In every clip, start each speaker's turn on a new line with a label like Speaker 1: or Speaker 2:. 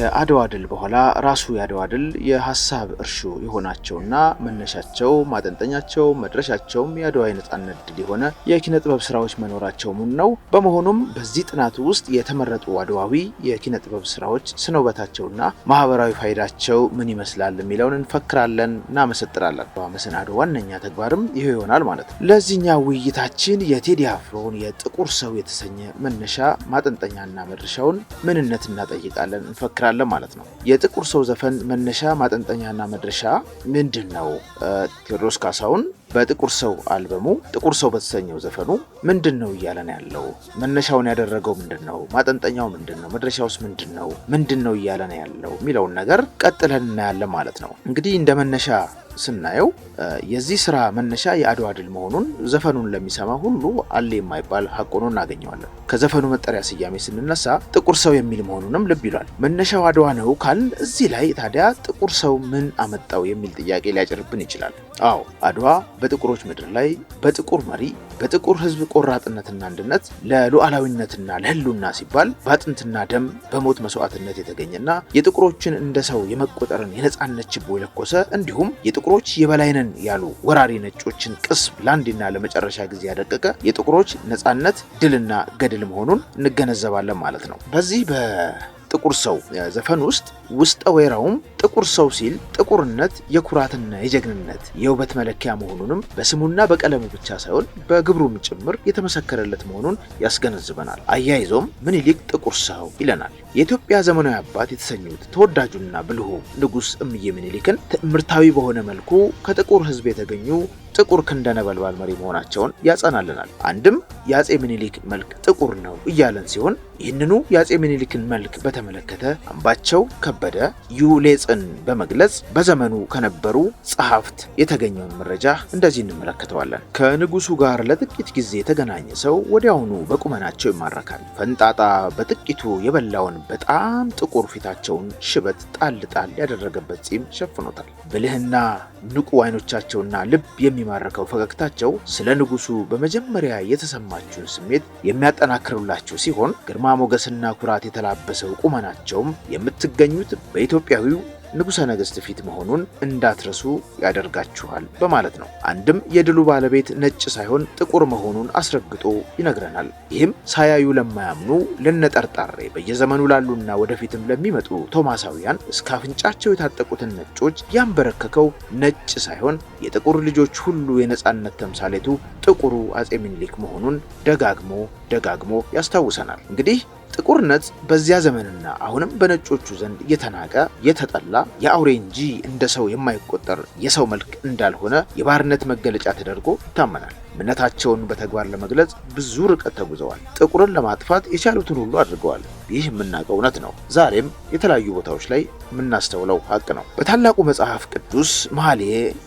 Speaker 1: ከአድዋ ድል በኋላ ራሱ የአድዋ ድል የሐሳብ እርሾ የሆናቸውና መነሻቸው ማጠንጠኛቸው መድረሻቸውም የአድዋ የነጻነት ድል የሆነ የኪነ ጥበብ ስራዎች መኖራቸው ነው። በመሆኑም በዚህ ጥናት ውስጥ የተመረጡ አድዋዊ የኪነ ጥበብ ስራዎች ስነውበታቸውና ማህበራዊ ፋይዳቸው ምን ይመስላል የሚለውን እንፈክራለን እና መሰጥራለን። በመሰናዶ ዋነኛ ተግባርም ይሄ ይሆናል ማለት ነው። ለዚህኛው ውይይታችን የቴዲ አፍሮን የጥቁር ሰው የተሰኘ መነሻ ማጠንጠኛና መድረሻውን ምንነት እናጠይቃለን እንፈክራለን ማለት ነው። የጥቁር ሰው ዘፈን መነሻ ማጠንጠኛና መድረሻ ምንድነው? ቴዎድሮስ ካሳሁን በጥቁር ሰው አልበሙ ጥቁር ሰው በተሰኘው ዘፈኑ ምንድነው እያለን ያለው? መነሻውን ያደረገው ምንድነው? ማጠንጠኛው ምንድነው? መድረሻውስ ምንድነው እያለን ያለው የሚለውን ነገር ቀጥለን እናያለን ማለት ነው። እንግዲህ እንደ መነሻ ስናየው የዚህ ስራ መነሻ የአድዋ ድል መሆኑን ዘፈኑን ለሚሰማ ሁሉ አለ የማይባል ሐቅ ሆኖ እናገኘዋለን። ከዘፈኑ መጠሪያ ስያሜ ስንነሳ ጥቁር ሰው የሚል መሆኑንም ልብ ይሏል። መነሻው አድዋ ነው ካልን እዚህ ላይ ታዲያ ጥቁር ሰው ምን አመጣው የሚል ጥያቄ ሊያጭርብን ይችላል። አዎ አድዋ በጥቁሮች ምድር ላይ በጥቁር መሪ በጥቁር ሕዝብ ቆራጥነትና አንድነት ለሉዓላዊነትና ለህልውና ሲባል በአጥንትና ደም በሞት መስዋዕትነት የተገኘና የጥቁሮችን እንደ ሰው የመቆጠርን የነጻነት ችቦ የለኮሰ እንዲሁም የጥቁሮች የበላይነን ያሉ ወራሪ ነጮችን ቅስም ለአንድና ለመጨረሻ ጊዜ ያደቀቀ የጥቁሮች ነጻነት ድልና ገድል መሆኑን እንገነዘባለን ማለት ነው። በዚህ ጥቁር ሰው ዘፈን ውስጥ ወይራውም ጥቁር ሰው ሲል ጥቁርነት የኩራትና የጀግንነት የውበት መለኪያ መሆኑንም በስሙና በቀለሙ ብቻ ሳይሆን በግብሩም ጭምር የተመሰከረለት መሆኑን ያስገነዝበናል። አያይዞም ምኒልክ ጥቁር ሰው ይለናል። የኢትዮጵያ ዘመናዊ አባት የተሰኙት ተወዳጁና ብልሁ ንጉስ እምዬ ምኒልክን ትዕምርታዊ በሆነ መልኩ ከጥቁር ህዝብ የተገኙ ጥቁር ክንደ ነበልባል መሪ መሆናቸውን ያጸናልናል። አንድም የአጼ ምኒልክ መልክ ጥቁር ነው እያለን ሲሆን ይህንኑ የአጼ ምኒልክን መልክ በተመለከተ አምባቸው ከበደ ዩሌጽን በመግለጽ በዘመኑ ከነበሩ ጸሐፍት የተገኘውን መረጃ እንደዚህ እንመለከተዋለን። ከንጉሱ ጋር ለጥቂት ጊዜ የተገናኘ ሰው ወዲያውኑ በቁመናቸው ይማረካል። ፈንጣጣ በጥቂቱ የበላውን በጣም ጥቁር ፊታቸውን ሽበት ጣል ያደረገበት ጺም ሸፍኖታል። ብልህና ንቁ አይኖቻቸውና ልብ የሚማረከው ፈገግታቸው ስለ ንጉሱ በመጀመሪያ የተሰማችውን ስሜት የሚያጠናክሩላችሁ ሲሆን ግርማ ሞገስና ኩራት የተላበሰው ቁመናቸውም የምትገኙት በኢትዮጵያዊው ንጉሠ ነገሥት ፊት መሆኑን እንዳትረሱ ያደርጋችኋል በማለት ነው። አንድም የድሉ ባለቤት ነጭ ሳይሆን ጥቁር መሆኑን አስረግጦ ይነግረናል። ይህም ሳያዩ ለማያምኑ ለነጠርጣሬ በየዘመኑ ላሉና ወደፊትም ለሚመጡ ቶማሳውያን እስከ አፍንጫቸው የታጠቁትን ነጮች ያንበረከከው ነጭ ሳይሆን የጥቁር ልጆች ሁሉ የነጻነት ተምሳሌቱ ጥቁሩ አጼ ምኒልክ መሆኑን ደጋግሞ ያስታውሰናል። እንግዲህ ጥቁርነት በዚያ ዘመንና አሁንም በነጮቹ ዘንድ የተናቀ የተጠላ የአውሬ እንጂ እንደ ሰው የማይቆጠር የሰው መልክ እንዳልሆነ የባርነት መገለጫ ተደርጎ ይታመናል። እምነታቸውን በተግባር ለመግለጽ ብዙ ርቀት ተጉዘዋል። ጥቁርን ለማጥፋት የቻሉትን ሁሉ አድርገዋል። ይህ የምናውቀው እውነት ነው። ዛሬም የተለያዩ ቦታዎች ላይ የምናስተውለው ሀቅ ነው። በታላቁ መጽሐፍ ቅዱስ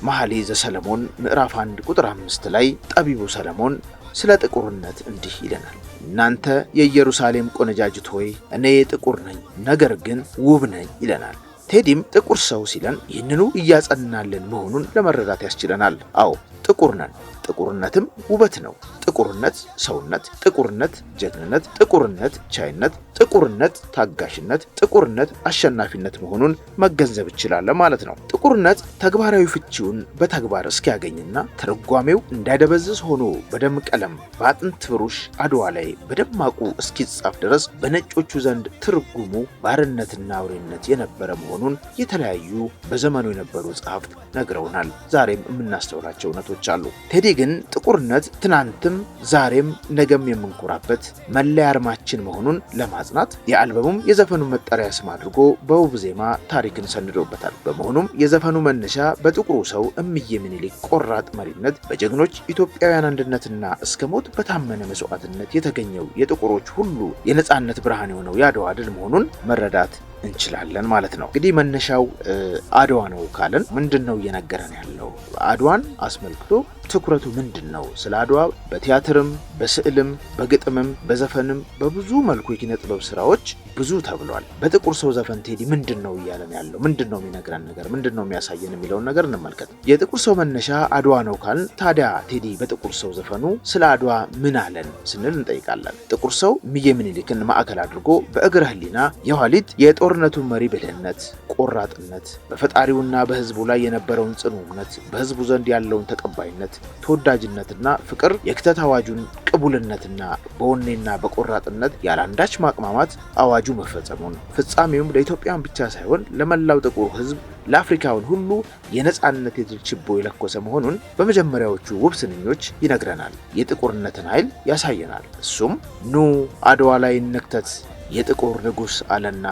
Speaker 1: መኃልየ ዘሰሎሞን ምዕራፍ 1 ቁጥር 5 ላይ ጠቢቡ ሰለሞን ስለ ጥቁርነት እንዲህ ይለናል። እናንተ የኢየሩሳሌም ቆነጃጅት ሆይ እኔ ጥቁር ነኝ፣ ነገር ግን ውብ ነኝ ይለናል። ቴዲም ጥቁር ሰው ሲለን ይህንኑ እያጸናልን መሆኑን ለመረዳት ያስችለናል። አዎ ጥቁር ነን። ጥቁርነትም ውበት ነው። ጥቁርነት ሰውነት፣ ጥቁርነት ጀግንነት፣ ጥቁርነት ቻይነት፣ ጥቁርነት ታጋሽነት፣ ጥቁርነት አሸናፊነት መሆኑን መገንዘብ ይችላል ማለት ነው። ጥቁርነት ተግባራዊ ፍቺውን በተግባር እስኪያገኝና ትርጓሜው እንዳይደበዝዝ ሆኖ በደም ቀለም በአጥንት ብሩሽ አድዋ ላይ በደማቁ እስኪጻፍ ድረስ በነጮቹ ዘንድ ትርጉሙ ባርነትና አውሬነት የነበረ መሆኑን የተለያዩ በዘመኑ የነበሩ ጸሐፍት ነግረውናል። ዛሬም የምናስተውላቸው እውነቶች አሉ። ቴዲ ግን ጥቁርነት ትናንትም ዛሬም ነገም የምንኮራበት መለያ አርማችን መሆኑን ለማጽናት የአልበሙም የዘፈኑ መጠሪያ ስም አድርጎ በውብ ዜማ ታሪክን ሰንዶበታል። በመሆኑም የዘፈኑ መነሻ በጥቁሩ ሰው እምዬ ምኒልክ ቆራጥ መሪነት በጀግኖች ኢትዮጵያውያን አንድነትና እስከ ሞት በታመነ መስዋዕትነት የተገኘው የጥቁሮች ሁሉ የነጻነት ብርሃን የሆነው የአድዋ ድል መሆኑን መረዳት እንችላለን ማለት ነው። እንግዲህ መነሻው አድዋ ነው ካለን ምንድነው እየነገረን ያለው? አድዋን አስመልክቶ ትኩረቱ ምንድነው? ስለ አድዋ በቲያትርም በስዕልም በግጥምም በዘፈንም በብዙ መልኩ የኪነ ጥበብ ስራዎች ብዙ ተብሏል። በጥቁር ሰው ዘፈን ቴዲ ምንድነው እያለን ያለው? ምንድነው የሚነግረን ነገር? ምንድነው የሚያሳየን የሚለውን ነገር እንመልከት። የጥቁር ሰው መነሻ አድዋ ነው ካልን ታዲያ ቴዲ በጥቁር ሰው ዘፈኑ ስለ አድዋ ምን አለን ስንል እንጠይቃለን። ጥቁር ሰው እምዬ ምኒልክን ማዕከል አድርጎ በእግረ ህሊና የኋሊት የጦር የጦርነቱ መሪ ብልህነት፣ ቆራጥነት፣ በፈጣሪውና በህዝቡ ላይ የነበረውን ጽኑ እምነት፣ በህዝቡ ዘንድ ያለውን ተቀባይነት፣ ተወዳጅነትና ፍቅር፣ የክተት አዋጁን ቅቡልነትና በወኔና በቆራጥነት ያላንዳች ማቅማማት አዋጁ መፈጸሙን ፍጻሜውም ለኢትዮጵያን ብቻ ሳይሆን ለመላው ጥቁር ህዝብ ለአፍሪካውን ሁሉ የነጻነት የድል ችቦ የለኮሰ መሆኑን በመጀመሪያዎቹ ውብ ስንኞች ይነግረናል። የጥቁርነትን ኃይል ያሳየናል። እሱም ኑ አድዋ ላይ እንክተት፣ የጥቁር ንጉሥ አለና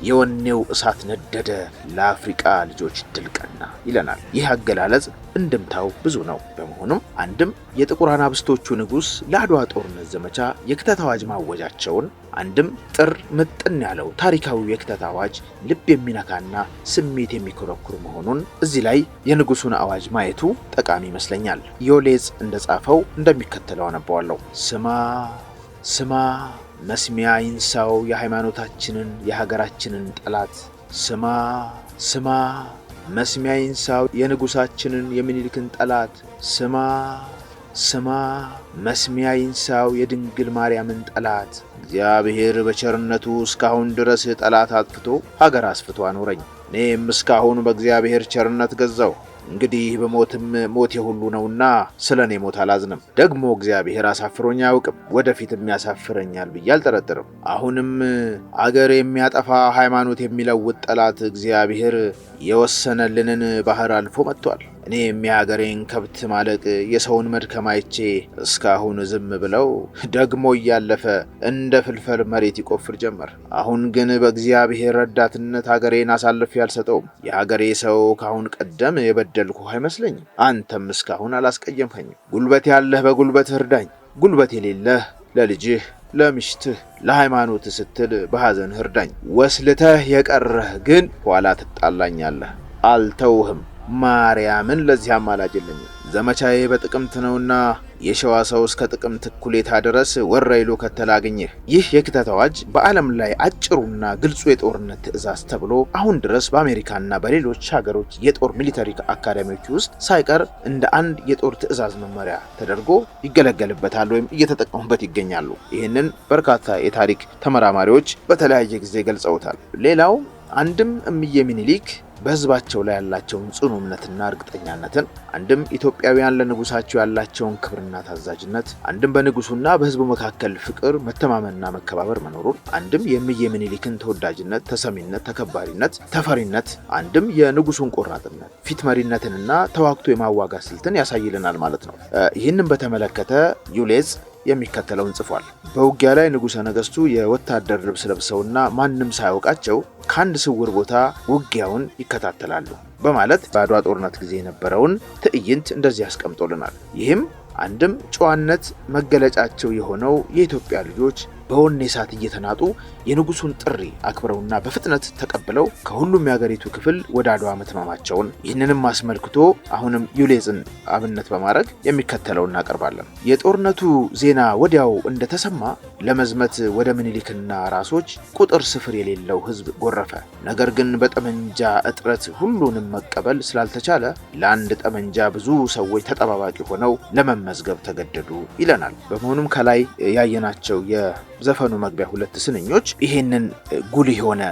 Speaker 1: የወኔው እሳት ነደደ፣ ለአፍሪካ ልጆች ድል ቀና ይለናል። ይህ አገላለጽ እንድምታው ብዙ ነው። በመሆኑም አንድም የጥቁር አናብስቶቹ ንጉሥ ለአድዋ ጦርነት ዘመቻ የክተት አዋጅ ማወጃቸውን፣ አንድም ጥር ምጥን ያለው ታሪካዊ የክተት አዋጅ ልብ የሚነካና ስሜት የሚኮረኩር መሆኑን እዚህ ላይ የንጉሱን አዋጅ ማየቱ ጠቃሚ ይመስለኛል። ዮሌጽ እንደጻፈው እንደሚከተለው አነበዋለሁ። ስማ ስማ መስሚያ ይንሳው የሃይማኖታችንን የሀገራችንን ጠላት፣ ስማ ስማ መስሚያ ይንሳው የንጉሳችንን የሚኒልክን ጠላት፣ ስማ ስማ መስሚያ ይንሳው የድንግል ማርያምን ጠላት። እግዚአብሔር በቸርነቱ እስካሁን ድረስ ጠላት አጥፍቶ ሀገር አስፍቶ አኖረኝ። እኔም እስካሁን በእግዚአብሔር ቸርነት ገዛው። እንግዲህ በሞትም ሞት የሁሉ ነውና ስለኔ ሞት አላዝንም። ደግሞ እግዚአብሔር አሳፍሮኝ አያውቅም፣ ወደፊትም ያሳፍረኛል ብዬ አልጠረጥርም። አሁንም አገር የሚያጠፋ ሃይማኖት የሚለውጥ ጠላት እግዚአብሔር የወሰነልንን ባህር አልፎ መጥቷል። እኔም የሀገሬን ከብት ማለቅ የሰውን መድከም አይቼ እስካሁን ዝም ብለው ደግሞ እያለፈ እንደ ፍልፈል መሬት ይቆፍር ጀመር። አሁን ግን በእግዚአብሔር ረዳትነት ሀገሬን አሳልፌ አልሰጠውም። የሀገሬ ሰው ካሁን ቀደም የበደልኩህ አይመስለኝም። አንተም እስካሁን አላስቀየምከኝም። ጉልበት ያለህ በጉልበትህ እርዳኝ፣ ጉልበት የሌለህ ለልጅህ ለሚስትህ ለሃይማኖት ስትል በሐዘንህ እርዳኝ። ወስልተህ የቀረህ ግን ኋላ ትጣላኛለህ። አልተውህም። ማርያምን ለዚህ አማላጅልኝ። ዘመቻዬ በጥቅምት ነውና የሸዋ ሰው እስከ ጥቅምት እኩሌታ ድረስ ወረይሉ ከተላገኘህ። ይህ የክተት አዋጅ በዓለም ላይ አጭሩና ግልጹ የጦርነት ትዕዛዝ ተብሎ አሁን ድረስ በአሜሪካና በሌሎች ሀገሮች የጦር ሚሊተሪ አካዳሚዎች ውስጥ ሳይቀር እንደ አንድ የጦር ትዕዛዝ መመሪያ ተደርጎ ይገለገልበታል ወይም እየተጠቀሙበት ይገኛሉ። ይህንን በርካታ የታሪክ ተመራማሪዎች በተለያየ ጊዜ ገልጸውታል። ሌላው አንድም እምዬ ሚኒሊክ በህዝባቸው ላይ ያላቸውን ጽኑ እምነትና እርግጠኛነትን፣ አንድም ኢትዮጵያውያን ለንጉሳቸው ያላቸውን ክብርና ታዛዥነት፣ አንድም በንጉሱና በህዝቡ መካከል ፍቅር፣ መተማመንና መከባበር መኖሩን፣ አንድም የእምዬ ሚኒሊክን ተወዳጅነት፣ ተሰሚነት፣ ተከባሪነት፣ ተፈሪነት፣ አንድም የንጉሱን ቆራጥነት፣ ፊት መሪነትንና ተዋግቶ የማዋጋት ስልትን ያሳይልናል ማለት ነው። ይህንን በተመለከተ ዩሌጽ የሚከተለውን ጽፏል። በውጊያ ላይ ንጉሠ ነገሥቱ የወታደር ልብስ ለብሰውና ማንም ሳያውቃቸው ከአንድ ስውር ቦታ ውጊያውን ይከታተላሉ በማለት በአድዋ ጦርነት ጊዜ የነበረውን ትዕይንት እንደዚህ ያስቀምጦልናል። ይህም አንድም ጨዋነት መገለጫቸው የሆነው የኢትዮጵያ ልጆች በወኔ እሳት እየተናጡ የንጉሱን ጥሪ አክብረውና በፍጥነት ተቀብለው ከሁሉም የሀገሪቱ ክፍል ወደ አድዋ መትማማቸውን፣ ይህንንም አስመልክቶ አሁንም ዩሌጽን አብነት በማድረግ የሚከተለው እናቀርባለን። የጦርነቱ ዜና ወዲያው እንደተሰማ ለመዝመት ወደ ምኒልክና ራሶች ቁጥር ስፍር የሌለው ህዝብ ጎረፈ። ነገር ግን በጠመንጃ እጥረት ሁሉንም መቀበል ስላልተቻለ ለአንድ ጠመንጃ ብዙ ሰዎች ተጠባባቂ ሆነው ለመመዝገብ ተገደዱ ይለናል። በመሆኑም ከላይ ያየናቸው የዘፈኑ መግቢያ ሁለት ስንኞች ይሄንን ጉልህ የሆነ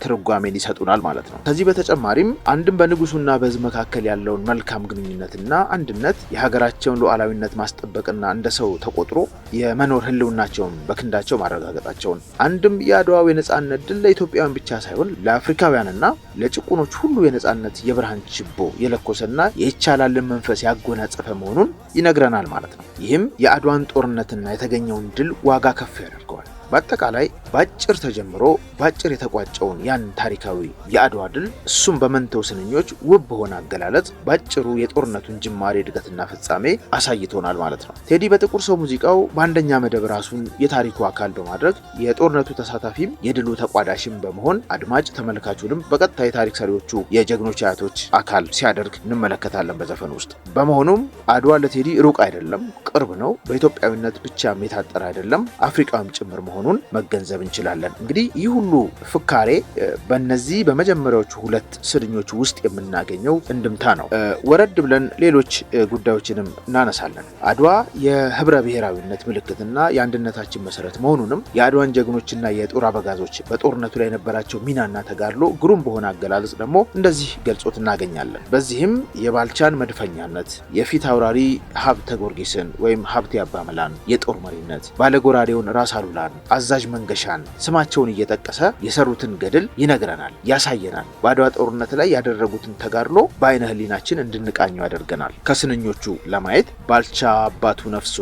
Speaker 1: ትርጓሜን ይሰጡናል ማለት ነው። ከዚህ በተጨማሪም አንድም በንጉሱና በህዝብ መካከል ያለውን መልካም ግንኙነትና አንድነት፣ የሀገራቸውን ሉዓላዊነት ማስጠበቅና እንደ ሰው ተቆጥሮ የመኖር ህልውናቸውን በክንዳቸው ማረጋገጣቸውን፣ አንድም የአድዋው የነጻነት ድል ለኢትዮጵያውያን ብቻ ሳይሆን ለአፍሪካውያንና ለጭቁኖች ሁሉ የነጻነት የብርሃን ችቦ የለኮሰና የይቻላልን መንፈስ ያጎናጸፈ መሆኑን ይነግረናል ማለት ነው። ይህም የአድዋን ጦርነትና የተገኘውን ድል ዋጋ ከፍ ያደርገዋል። በአጠቃላይ ባጭር ተጀምሮ ባጭር የተቋጨውን ያን ታሪካዊ የአድዋ ድል እሱም በመንተው ስንኞች ውብ በሆነ አገላለጽ ባጭሩ የጦርነቱን ጅማሬ እድገትና ፍጻሜ አሳይቶናል ማለት ነው። ቴዲ በጥቁር ሰው ሙዚቃው በአንደኛ መደብ ራሱን የታሪኩ አካል በማድረግ የጦርነቱ ተሳታፊም የድሉ ተቋዳሽም በመሆን አድማጭ ተመልካቹንም በቀጥታ የታሪክ ሰሪዎቹ የጀግኖች አያቶች አካል ሲያደርግ እንመለከታለን በዘፈኑ ውስጥ። በመሆኑም አድዋ ለቴዲ ሩቅ አይደለም፣ ቅርብ ነው። በኢትዮጵያዊነት ብቻም የታጠረ አይደለም፣ አፍሪካዊም ጭምር መሆኑን መገንዘብ እንችላለን። እንግዲህ ይህ ሁሉ ፍካሬ በእነዚህ በመጀመሪያዎቹ ሁለት ስንኞች ውስጥ የምናገኘው እንድምታ ነው። ወረድ ብለን ሌሎች ጉዳዮችንም እናነሳለን። አድዋ የህብረ ብሔራዊነት ምልክትና የአንድነታችን መሰረት መሆኑንም የአድዋን ጀግኖችና የጦር አበጋዞች በጦርነቱ ላይ የነበራቸው ሚናና ተጋድሎ ግሩም በሆነ አገላለጽ ደግሞ እንደዚህ ገልጾት እናገኛለን። በዚህም የባልቻን መድፈኛነት፣ የፊት አውራሪ ሀብተ ጊዮርጊስን ወይም ሀብቴ አባመላን የጦር መሪነት፣ ባለጎራዴውን ራስ አሉላን፣ አዛዥ መንገሻን ስማቸውን እየጠቀሰ የሰሩትን ገድል ይነግረናል፣ ያሳየናል። በአድዋ ጦርነት ላይ ያደረጉትን ተጋድሎ በአይነ ህሊናችን እንድንቃኘው ያደርገናል። ከስንኞቹ ለማየት ባልቻ አባቱ ነፍሶ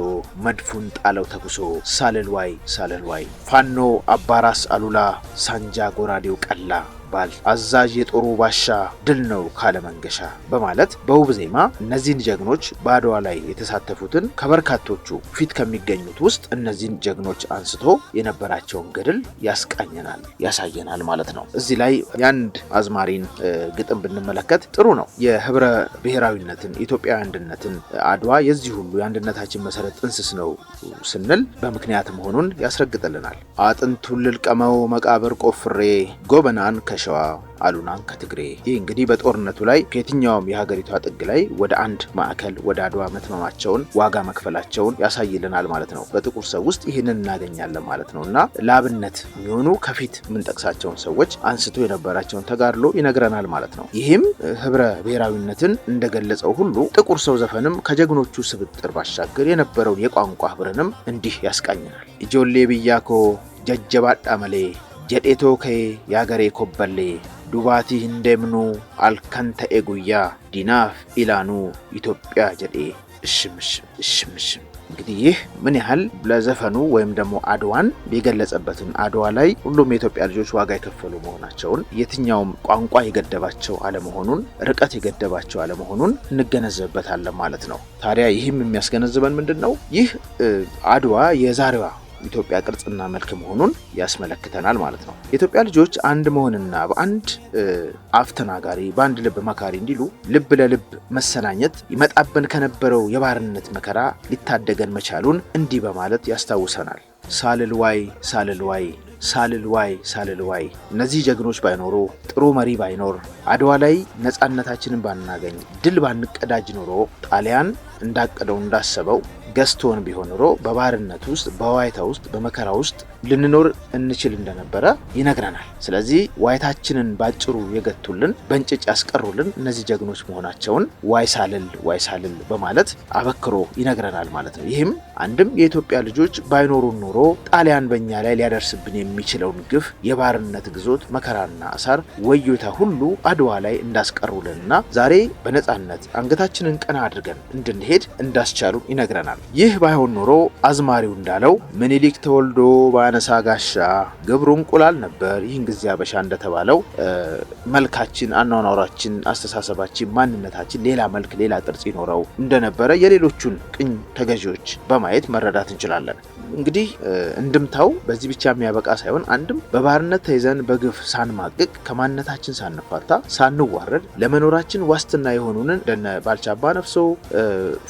Speaker 1: መድፉን ጣለው ተኩሶ ሳልልዋይ ሳልልዋይ፣ ፋኖ አባራስ አሉላ ሳንጃ ጎራዴው ቀላ ባል አዛዥ የጦሩ ባሻ ድል ነው ካለ መንገሻ በማለት በውብ ዜማ እነዚህን ጀግኖች በአድዋ ላይ የተሳተፉትን ከበርካቶቹ ፊት ከሚገኙት ውስጥ እነዚህን ጀግኖች አንስቶ የነበራቸውን ገድል ያስቃኘናል፣ ያሳየናል ማለት ነው። እዚህ ላይ የአንድ አዝማሪን ግጥም ብንመለከት ጥሩ ነው። የህብረ ብሔራዊነትን ኢትዮጵያዊ አንድነትን አድዋ የዚህ ሁሉ የአንድነታችን መሰረት ጥንስስ ነው ስንል በምክንያት መሆኑን ያስረግጥልናል። አጥንቱን ልልቀመው መቃብር ቆፍሬ ጎበናን ሸዋ አሉናን ከትግሬ። ይህ እንግዲህ በጦርነቱ ላይ ከየትኛውም የሀገሪቷ ጥግ ላይ ወደ አንድ ማዕከል ወደ አድዋ መትመማቸውን ዋጋ መክፈላቸውን ያሳይልናል ማለት ነው። በጥቁር ሰው ውስጥ ይህንን እናገኛለን ማለት ነው እና ለአብነት የሚሆኑ ከፊት የምንጠቅሳቸውን ሰዎች አንስቶ የነበራቸውን ተጋድሎ ይነግረናል ማለት ነው። ይህም ህብረ ብሔራዊነትን እንደገለጸው ሁሉ ጥቁር ሰው ዘፈንም ከጀግኖቹ ስብጥር ባሻገር የነበረውን የቋንቋ ህብርንም እንዲህ ያስቃኘናል። ኢጆሌ ብያኮ ጀጀባዳ መሌ ጀዴቶ ከ ያገሬ ኮበሌ ዱባቲ እንደምኑ አልከንተ ኤጉያ ዲናፍ ኢላኑ ኢትዮጵያ ጀዴ እሽምሽም። እንግዲህ ይህ ምን ያህል ለዘፈኑ ወይም ደግሞ አድዋን የገለጸበትን አድዋ ላይ ሁሉም የኢትዮጵያ ልጆች ዋጋ የከፈሉ መሆናቸውን የትኛውም ቋንቋ የገደባቸው አለመሆኑን ርቀት የገደባቸው አለመሆኑን እንገነዘብበታለን ማለት ነው። ታዲያ ይህም የሚያስገነዝበን ምንድነው? ይህ አድዋ የዛሬዋ ኢትዮጵያ ቅርጽና መልክ መሆኑን ያስመለክተናል ማለት ነው። የኢትዮጵያ ልጆች አንድ መሆንና በአንድ አፍ ተናጋሪ በአንድ ልብ መካሪ እንዲሉ ልብ ለልብ መሰናኘት ይመጣብን ከነበረው የባርነት መከራ ሊታደገን መቻሉን እንዲህ በማለት ያስታውሰናል። ሳልልዋይ ሳልልዋይ ሳልልዋይ ሳልልዋይ፣ እነዚህ ጀግኖች ባይኖሩ፣ ጥሩ መሪ ባይኖር፣ አድዋ ላይ ነፃነታችንን ባናገኝ፣ ድል ባንቀዳጅ ኖሮ ጣሊያን እንዳቀደው እንዳሰበው ገዝቶን ቢሆን ኖሮ በባርነት ውስጥ በዋይታ ውስጥ በመከራ ውስጥ ልንኖር እንችል እንደነበረ ይነግረናል። ስለዚህ ዋይታችንን ባጭሩ የገቱልን በእንጭጭ ያስቀሩልን እነዚህ ጀግኖች መሆናቸውን ዋይ ሳልል በማለት አበክሮ ይነግረናል ማለት ነው። ይህም አንድም የኢትዮጵያ ልጆች ባይኖሩን ኖሮ ጣሊያን በእኛ ላይ ሊያደርስብን የሚችለውን ግፍ፣ የባርነት ግዞት፣ መከራና አሳር፣ ወዮታ ሁሉ አድዋ ላይ እንዳስቀሩልንና ዛሬ በነፃነት አንገታችንን ቀና አድርገን እንድንሄድ እንዳስቻሉን ይነግረናል። ይህ ባይሆን ኖሮ አዝማሪው እንዳለው ምኒልክ ተወልዶ ባነሳ ጋሻ ግብሩ እንቁላል ነበር። ይህን ጊዜ አበሻ እንደተባለው መልካችን፣ አኗኗራችን፣ አስተሳሰባችን፣ ማንነታችን ሌላ መልክ ሌላ ቅርጽ ይኖረው እንደነበረ የሌሎቹን ቅኝ ተገዢዎች በማየት መረዳት እንችላለን። እንግዲህ እንድምታው በዚህ ብቻ የሚያበቃ ሳይሆን አንድም በባርነት ተይዘን በግፍ ሳንማቅቅ ከማንነታችን ሳንፋታ ሳንዋረድ ለመኖራችን ዋስትና የሆኑንን እንደነ ባልቻ አባ ነፍሶ፣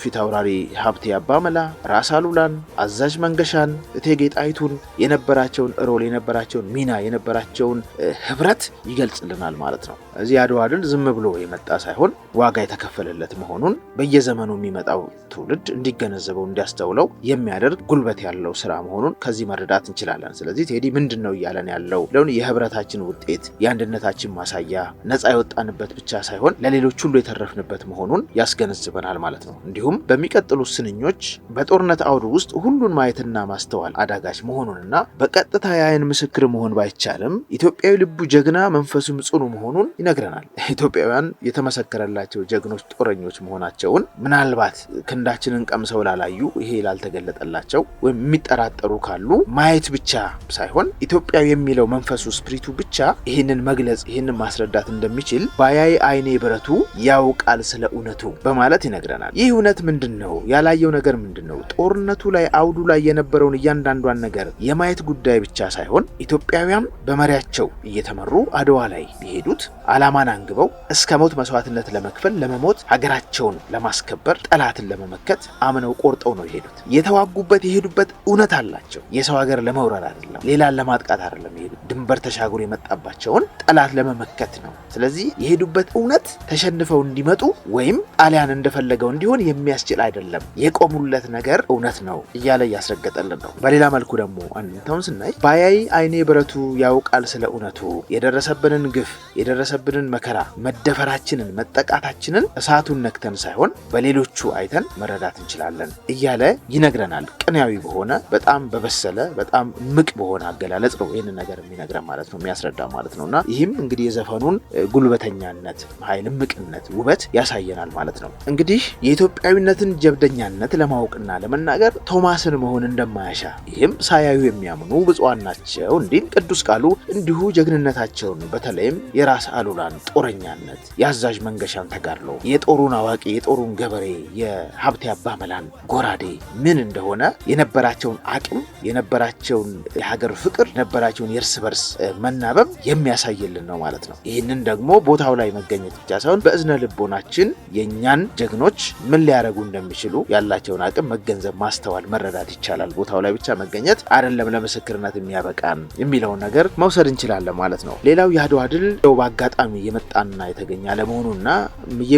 Speaker 1: ፊት አውራሪ ሀብቴ አባመላ፣ ራስ አሉላን፣ አዛዥ መንገሻን፣ እቴጌ ጣይቱን የነበራቸውን ሮል የነበራቸውን ሚና የነበራቸውን ህብረት ይገልጽልናል ማለት ነው። እዚህ አድዋ ድል ዝም ብሎ የመጣ ሳይሆን ዋጋ የተከፈለለት መሆኑን በየዘመኑ የሚመጣው ትውልድ እንዲገነዘበው እንዲያስተውለው የሚያደርግ ጉልበት ያለው ስራ መሆኑን ከዚህ መረዳት እንችላለን። ስለዚህ ቴዲ ምንድነው እያለን ያለው ለውን የህብረታችን ውጤት የአንድነታችን ማሳያ ነፃ የወጣንበት ብቻ ሳይሆን ለሌሎች ሁሉ የተረፍንበት መሆኑን ያስገነዝበናል ማለት ነው። እንዲሁም በሚቀጥሉ ስንኞች በጦርነት አውዱ ውስጥ ሁሉን ማየትና ማስተዋል አዳጋች መሆኑንና በቀጥታ የአይን ምስክር መሆን ባይቻልም ኢትዮጵያዊ ልቡ ጀግና መንፈሱም ጽኑ መሆኑን ይነግረናል። ኢትዮጵያውያን የተመሰከረላቸው ጀግኖች ጦረኞች መሆናቸውን ምናልባት ክንዳችንን ቀምሰው ላላዩ ይሄ ላልተገለጠላቸው ወይም የሚጠራጠሩ ካሉ ማየት ብቻ ሳይሆን ኢትዮጵያዊ የሚለው መንፈሱ ስፕሪቱ ብቻ ይህንን መግለጽ ይህንን ማስረዳት እንደሚችል ባያይ አይኔ ብረቱ ያውቃል ስለ እውነቱ በማለት ይነግረናል። ይህ እውነት ምንድነው? ያላየው ነገር ምንድነው? ጦርነቱ ላይ አውዱ ላይ የነበረውን እያንዳንዷን ነገር የማየት ጉዳይ ብቻ ሳይሆን ኢትዮጵያውያን በመሪያቸው እየተመሩ አድዋ ላይ ቢሄዱት ዓላማን አንግበው እስከ ሞት መስዋዕትነት ለመክፈል ለመሞት ሀገራቸውን ለማስከበር ጠላትን ለመመከት አምነው ቆርጠው ነው የሄዱት። የተዋጉበት የሄዱበት እውነት አላቸው። የሰው ሀገር ለመውረር አይደለም፣ ሌላን ለማጥቃት አይደለም። ድንበር ተሻግሮ የመጣባቸውን ጠላት ለመመከት ነው። ስለዚህ የሄዱበት እውነት ተሸንፈው እንዲመጡ ወይም ጣሊያን እንደፈለገው እንዲሆን የሚያስችል አይደለም። የቆሙለት ነገር እውነት ነው እያለ እያስረገጠልን ነው። በሌላ መልኩ ደግሞ አንተውን ስናይ ባያይ አይኔ ብረቱ ያውቃል ስለ እውነቱ የደረሰብንን ግፍ የደረሰብንን መከራ መደፈራችንን መጠቃታችንን እሳቱን ነክተን ሳይሆን በሌሎቹ አይተን መረዳት እንችላለን እያለ ይነግረናል። ቅኔያዊ በሆነ በጣም በበሰለ በጣም ምቅ በሆነ አገላለጽ ነው ይህንን ነገር የሚነግረን ማለት ነው፣ የሚያስረዳ ማለት ነውና ይህም እንግዲህ የዘፈኑን ጉልበተኛነት፣ ኃይል፣ ምቅነት፣ ውበት ያሳየናል ማለት ነው። እንግዲህ የኢትዮጵያዊነትን ጀብደኛነት ለማወቅና ለመናገር ቶማስን መሆን እንደማያሻ ይህም ሳያዩ የሚያምኑ ብፁዓን ናቸው እንዲል ቅዱስ ቃሉ እንዲሁ ጀግንነታቸውን በተለይም የራስ አሉላን ጦረኛነት፣ የአዛዥ መንገሻን ተጋድሎ፣ የጦሩን አዋቂ የጦሩን ገበሬ የሀብቴ አባመላን ጎራዴ ምን እንደሆነ የነበራቸውን አቅም የነበራቸውን የሀገር ፍቅር የነበራቸውን የእርስ በርስ መናበብ የሚያሳይልን ነው ማለት ነው። ይህንን ደግሞ ቦታው ላይ መገኘት ብቻ ሳይሆን በእዝነ ልቦናችን የእኛን ጀግኖች ምን ሊያደርጉ እንደሚችሉ ያላቸውን አቅም መገንዘብ፣ ማስተዋል፣ መረዳት ይቻላል። ቦታው ላይ ብቻ መገኘት አይደለም ለምስክርነት የሚያበቃን የሚለውን ነገር መውሰድ እንችላለን ማለት ነው። ሌላው የአድዋ ድል በአጋጣሚ የመጣና የተገኘ አለመሆኑና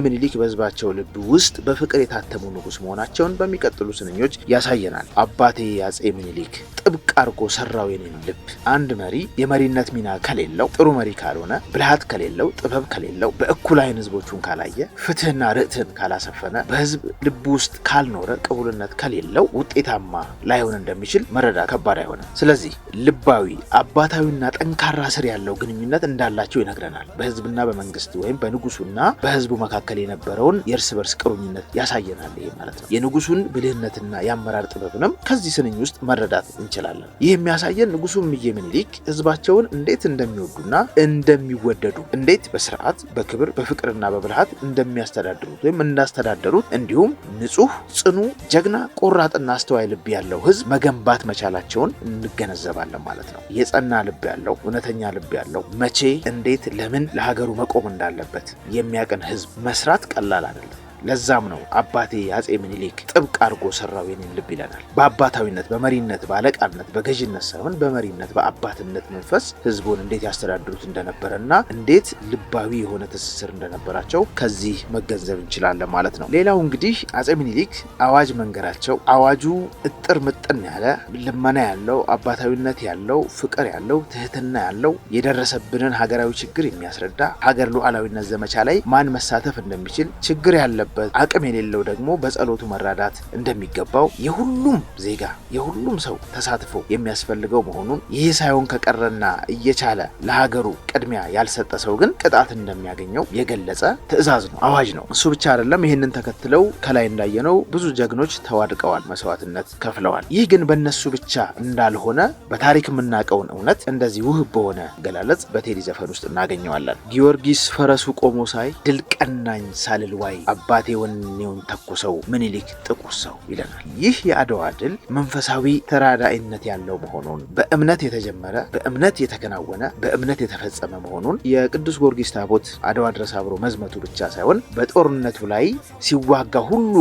Speaker 1: ምኒልክ በህዝባቸው ልብ ውስጥ በፍቅር የታተሙ ንጉስ መሆናቸውን በሚቀጥሉ ስንኞች ያሳየናል። አባቴ አፄ ምኒልክ ጥብቅ አርጎ ሰራው የኔን ልብ። አንድ መሪ የመሪነት ሚና ከሌለው፣ ጥሩ መሪ ካልሆነ፣ ብልሃት ከሌለው፣ ጥበብ ከሌለው፣ በእኩል አይን ህዝቦቹን ካላየ፣ ፍትህና ርትዕን ካላሰፈነ፣ በህዝብ ልብ ውስጥ ካልኖረ፣ ቅቡልነት ከሌለው ውጤታማ ላይሆን እንደሚችል መረዳት ከባድ አይሆንም። ስለዚህ ልባዊ አባታዊና ጠንካራ ስር ያለው ግንኙነት እንዳላቸው ይነግረናል። በህዝብና በመንግስት ወይም በንጉሱና በህዝቡ መካከል የነበረውን የእርስ በርስ ቅሩኝነት ያሳየናል። ይሄ ማለት ነው የንጉሱን ብልህነትና የአመራር ጥበብንም ከዚህ ስንኝ ውስጥ መረዳት እንችላለን። ይህ የሚያሳየን ንጉሱ እምዬ ምኒልክ ህዝባቸውን እንዴት እንደሚወዱና እንደሚወደዱ፣ እንዴት በስርዓት በክብር በፍቅርና በብልሃት እንደሚያስተዳድሩት ወይም እንዳስተዳደሩት፣ እንዲሁም ንጹህ፣ ጽኑ፣ ጀግና፣ ቆራጥና አስተዋይ ልብ ያለው ህዝብ መገንባት መቻላቸውን እንገነዘባለን ማለት ነው። የጸና ልብ ያለው እውነተኛ ልብ ያለው መቼ፣ እንዴት፣ ለምን ለሀገሩ መቆም እንዳለበት የሚያቀን ህዝብ መስራት ቀላል አይደለም። ለዛም ነው አባቴ አፄ ምኒልክ ጥብቅ አርጎ ሰራው የኔን ልብ ይለናል። በአባታዊነት በመሪነት በአለቃነት በገዥነት ሳይሆን በመሪነት በአባትነት መንፈስ ህዝቡን እንዴት ያስተዳድሩት እንደነበረና እንዴት ልባዊ የሆነ ትስስር እንደነበራቸው ከዚህ መገንዘብ እንችላለን ማለት ነው። ሌላው እንግዲህ አፄ ምኒልክ አዋጅ መንገራቸው አዋጁ እጥር ምጥን ያለ ልመና ያለው አባታዊነት ያለው ፍቅር ያለው ትህትና ያለው የደረሰብንን ሀገራዊ ችግር የሚያስረዳ ሀገር ሉዓላዊነት ዘመቻ ላይ ማን መሳተፍ እንደሚችል ችግር ያለ አቅም የሌለው ደግሞ በጸሎቱ መራዳት እንደሚገባው የሁሉም ዜጋ የሁሉም ሰው ተሳትፎ የሚያስፈልገው መሆኑን ይህ ሳይሆን ከቀረና እየቻለ ለሀገሩ ቅድሚያ ያልሰጠ ሰው ግን ቅጣት እንደሚያገኘው የገለጸ ትዕዛዝ ነው፣ አዋጅ ነው። እሱ ብቻ አይደለም። ይህንን ተከትለው ከላይ እንዳየነው ብዙ ጀግኖች ተዋድቀዋል፣ መስዋዕትነት ከፍለዋል። ይህ ግን በእነሱ ብቻ እንዳልሆነ በታሪክ የምናውቀውን እውነት እንደዚህ ውህብ በሆነ ገላለጽ በቴዲ ዘፈን ውስጥ እናገኘዋለን። ጊዮርጊስ ፈረሱ ቆሞ ሳይ ድል ቀናኝ ሳልልዋይ አባቴ ወኔውን ተኩሰው ምኒልክ ጥቁር ሰው ይለናል። ይህ የአድዋ ድል መንፈሳዊ ተራዳኢነት ያለው መሆኑን በእምነት የተጀመረ በእምነት የተከናወነ በእምነት የተፈጸመ መሆኑን የቅዱስ ጊዮርጊስ ታቦት አድዋ ድረስ አብሮ መዝመቱ ብቻ ሳይሆን በጦርነቱ ላይ ሲዋጋ ሁሉ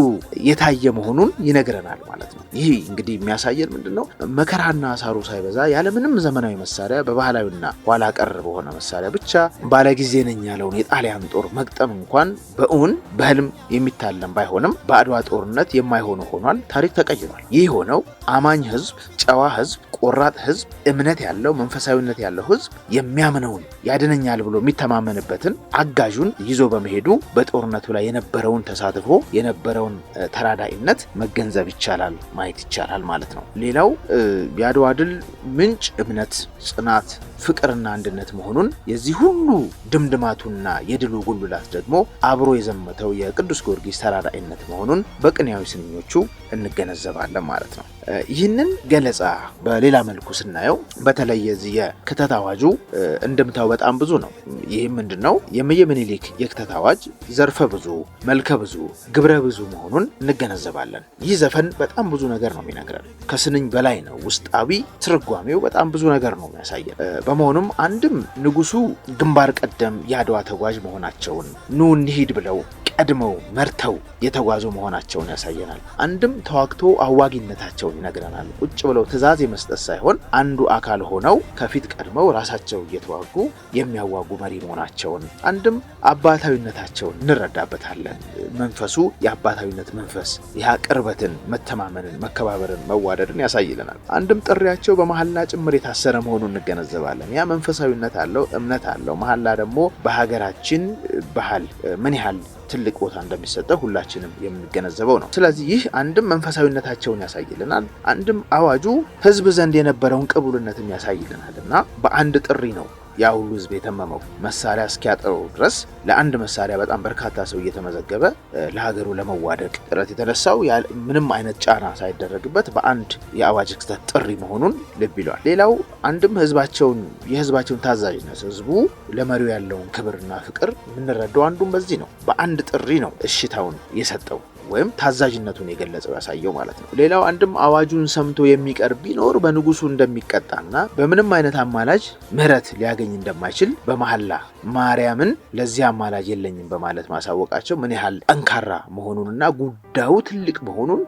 Speaker 1: የታየ መሆኑን ይነግረናል ማለት ነው። ይህ እንግዲህ የሚያሳየን ምንድነው? መከራና ሳሩ ሳይበዛ ያለምንም ዘመናዊ መሳሪያ በባህላዊና ኋላ ቀር በሆነ መሳሪያ ብቻ ባለጊዜ ነኝ ያለውን የጣሊያን ጦር መግጠም እንኳን በእውን በህልም የሚታለም ባይሆንም በአድዋ ጦርነት የማይሆነው ሆኗል። ታሪክ ተቀይሯል። ይህ ሆነው አማኝ ህዝብ፣ ጨዋ ህዝብ፣ ቆራጥ ህዝብ፣ እምነት ያለው መንፈሳዊነት ያለው ህዝብ የሚያምነውን ያድነኛል ብሎ የሚተማመንበትን አጋዡን ይዞ በመሄዱ በጦርነቱ ላይ የነበረውን ተሳትፎ የነበረውን ተራዳኢነት መገንዘብ ይቻላል፣ ማየት ይቻላል ማለት ነው። ሌላው የአድዋ ድል ምንጭ እምነት፣ ጽናት፣ ፍቅርና አንድነት መሆኑን የዚህ ሁሉ ድምድማቱና የድሉ ጉልላት ደግሞ አብሮ የዘመተው የቅዱስ ጊዮርጊስ ተራዳኢነት መሆኑን በቅኔያዊ ስንኞቹ እንገነዘባለን ማለት ነው። ይህንን ገለጻ በሌላ መልኩ ስናየው በተለይ የዚህ የክተት አዋጁ እንድምታው በጣም ብዙ ነው። ይህም ምንድነው? የእምዬ ምኒልክ የክተት አዋጅ ዘርፈ ብዙ፣ መልከ ብዙ፣ ግብረ ብዙ መሆኑን እንገነዘባለን። ይህ ዘፈን በጣም ብዙ ነገር ነው የሚነግረን። ከስንኝ በላይ ነው። ውስጣዊ ትርጓሜው በጣም ብዙ ነገር ነው የሚያሳየን። በመሆኑም አንድም ንጉሱ ግንባር ቀደም የአድዋ ተጓዥ መሆናቸውን ኑ እንሂድ ብለው ቀድመው መርተው የተጓዙ መሆናቸውን ያሳየናል። አንድም ተዋግቶ አዋጊነታቸውን ይነግረናል። ቁጭ ብለው ትዕዛዝ የመስጠት ሳይሆን አንዱ አካል ሆነው ከፊት ቀድመው ራሳቸው እየተዋጉ የሚያዋጉ መሪ መሆናቸውን፣ አንድም አባታዊነታቸውን እንረዳበታለን። መንፈሱ የአባታዊነት መንፈስ ያ ቅርበትን፣ መተማመንን፣ መከባበርን፣ መዋደድን ያሳይልናል። አንድም ጥሪያቸው በመሐላ ጭምር የታሰረ መሆኑን እንገነዘባለን። ያ መንፈሳዊነት አለው፣ እምነት አለው። መሐላ ደግሞ በሀገራችን ባህል ምን ያህል ትልቅ ቦታ እንደሚሰጠው ሁላችንም የምንገነዘበው ነው። ስለዚህ ይህ አንድም መንፈሳዊነታቸውን ያሳይልናል፣ አንድም አዋጁ ሕዝብ ዘንድ የነበረውን ቅቡልነትም ያሳይልናልና በአንድ ጥሪ ነው ያ ሁሉ ሕዝብ የተመመው መሳሪያ እስኪያጠረው ድረስ ለአንድ መሳሪያ በጣም በርካታ ሰው እየተመዘገበ ለሀገሩ ለመዋደቅ ጥረት የተነሳው ምንም አይነት ጫና ሳይደረግበት በአንድ የአዋጅ ክስተት ጥሪ መሆኑን ልብ ይሏል። ሌላው አንድም የህዝባቸውን ታዛዥነት፣ ህዝቡ ለመሪው ያለውን ክብርና ፍቅር የምንረዳው አንዱም በዚህ ነው። በአንድ ጥሪ ነው እሽታውን የሰጠው ወይም ታዛዥነቱን የገለጸው ያሳየው ማለት ነው። ሌላው አንድም አዋጁን ሰምቶ የሚቀር ቢኖር በንጉሱ እንደሚቀጣና በምንም አይነት አማላጅ ምህረት ሊያገኝ እንደማይችል በመሐላ ማርያምን ለዚህ አማላጅ የለኝም በማለት ማሳወቃቸው ምን ያህል ጠንካራ መሆኑንና ጉዳዩ ትልቅ መሆኑን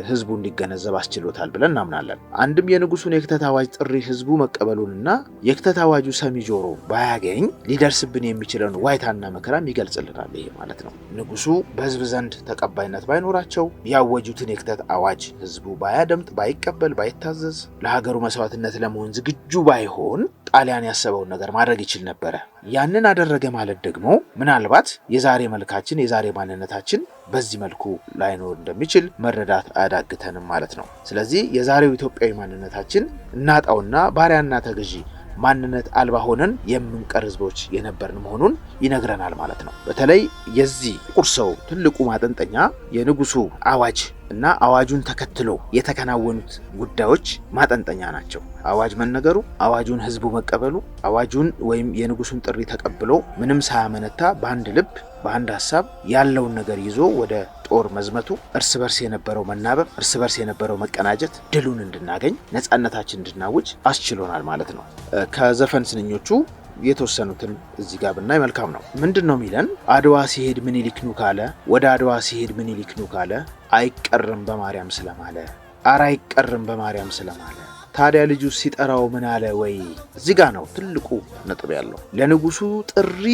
Speaker 1: ህዝቡ እንዲገነዘብ አስችሎታል ብለን እናምናለን። አንድም የንጉሱን የክተት አዋጅ ጥሪ ህዝቡ መቀበሉንና የክተት አዋጁ ሰሚ ጆሮ ባያገኝ ሊደርስብን የሚችለውን ዋይታና መከራም ይገልጽልናል። ይሄ ማለት ነው ንጉሱ በህዝብ ዘንድ ተቀባይነት ባይኖራቸው ያወጁትን የክተት አዋጅ ህዝቡ ባያደምጥ፣ ባይቀበል፣ ባይታዘዝ፣ ለሀገሩ መስዋዕትነት ለመሆን ዝግጁ ባይሆን ጣሊያን ያሰበውን ነገር ማድረግ ይችል ነበረ። ያንን አደረገ ማለት ደግሞ ምናልባት የዛሬ መልካችን፣ የዛሬ ማንነታችን በዚህ መልኩ ላይኖር እንደሚችል መረዳት አያዳግተንም ማለት ነው። ስለዚህ የዛሬው ኢትዮጵያዊ ማንነታችን እናጣውና ባሪያና ተገዢ ማንነት አልባ ሆነን የምንቀር ህዝቦች የነበርን መሆኑን ይነግረናል ማለት ነው። በተለይ የዚህ ጥቁር ሰው ትልቁ ማጠንጠኛ የንጉሱ አዋጅ እና አዋጁን ተከትሎ የተከናወኑት ጉዳዮች ማጠንጠኛ ናቸው። አዋጅ መነገሩ፣ አዋጁን ህዝቡ መቀበሉ፣ አዋጁን ወይም የንጉሱን ጥሪ ተቀብሎ ምንም ሳያመነታ በአንድ ልብ በአንድ ሐሳብ ያለውን ነገር ይዞ ወደ ጦር መዝመቱ፣ እርስ በርስ የነበረው መናበብ፣ እርስ በርስ የነበረው መቀናጀት ድሉን እንድናገኝ፣ ነጻነታችን እንድናውጅ አስችሎናል ማለት ነው። ከዘፈን ስንኞቹ የተወሰኑትን እዚህ ጋር ብናይ መልካም ነው። ምንድነው የሚለን? አድዋ ሲሄድ ምኒልክ ኑ ካለ፣ ወደ አድዋ ሲሄድ ምኒልክ ኑ ካለ፣ አይቀርም በማርያም ስለማለ፣ ኧረ አይቀርም በማርያም ስለማለ፣ ታዲያ ልጁ ሲጠራው ምን አለ ወይ? እዚህ ጋር ነው ትልቁ ነጥብ ያለው። ለንጉሱ ጥሪ